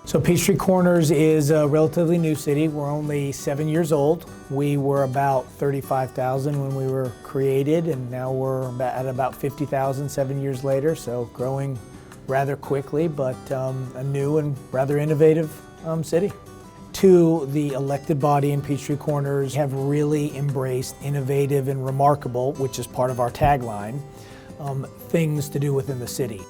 So Peachtree Corners is a relatively new city. We're only 7 years old. We were about 35,000 when we were created, and now we're at about 50,000 7 years later, so growing rather quickly, but a new and rather innovative city. To the elected body in Peachtree Corners have really embraced innovative and remarkable, which is part of our tagline, things to do within the city.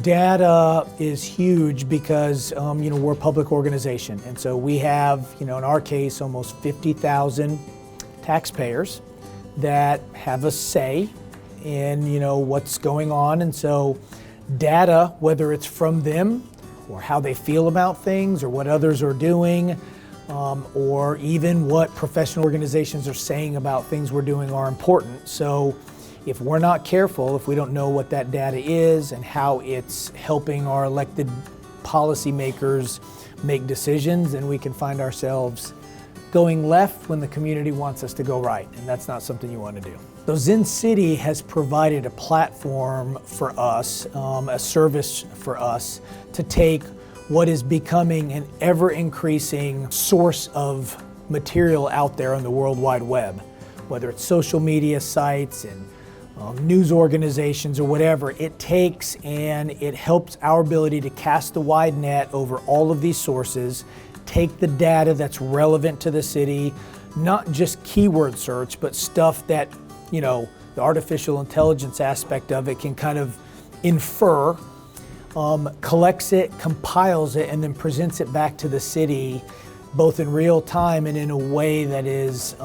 Data is huge because we're a public organization, and so we have, in our case, almost 50,000 taxpayers that have a say in what's going on, and so data, whether it's from them or how they feel about things or what others are doing, or even what professional organizations are saying about things we're doing, are important. So if we're not careful, if we don't know what that data is and how it's helping our elected policymakers make decisions, then we can find ourselves going left when the community wants us to go right, and that's not something you want to do. So Zencity has provided a platform for us, a service for us to take what is becoming an ever-increasing source of material out there on the World Wide Web, whether it's social media sites and news organizations or whatever. It takes and it helps our ability to cast a wide net over all of these sources, take the data that's relevant to the city, not just keyword search, but stuff that, the artificial intelligence aspect of it can kind of infer, collects it, compiles it, and then presents it back to the city, both in real time and in a way that is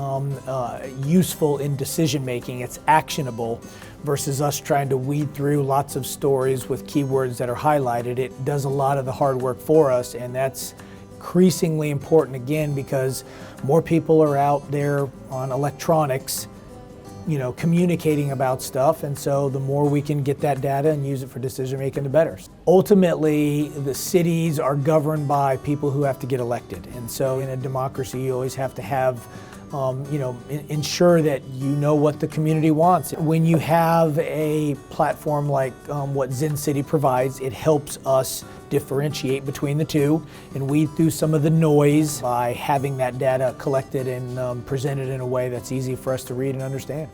useful in decision making. It's actionable versus us trying to weed through lots of stories with keywords that are highlighted. It does a lot of the hard work for us, and that's increasingly important again because more people are out there on electronics, communicating about stuff, and so the more we can get that data and use it for decision making, the better. Ultimately, the cities are governed by people who have to get elected, and so in a democracy you always have to have ensure that you know what the community wants. When you have a platform like what Zencity provides, it helps us differentiate between the two and weed through some of the noise by having that data collected and presented in a way that's easy for us to read and understand.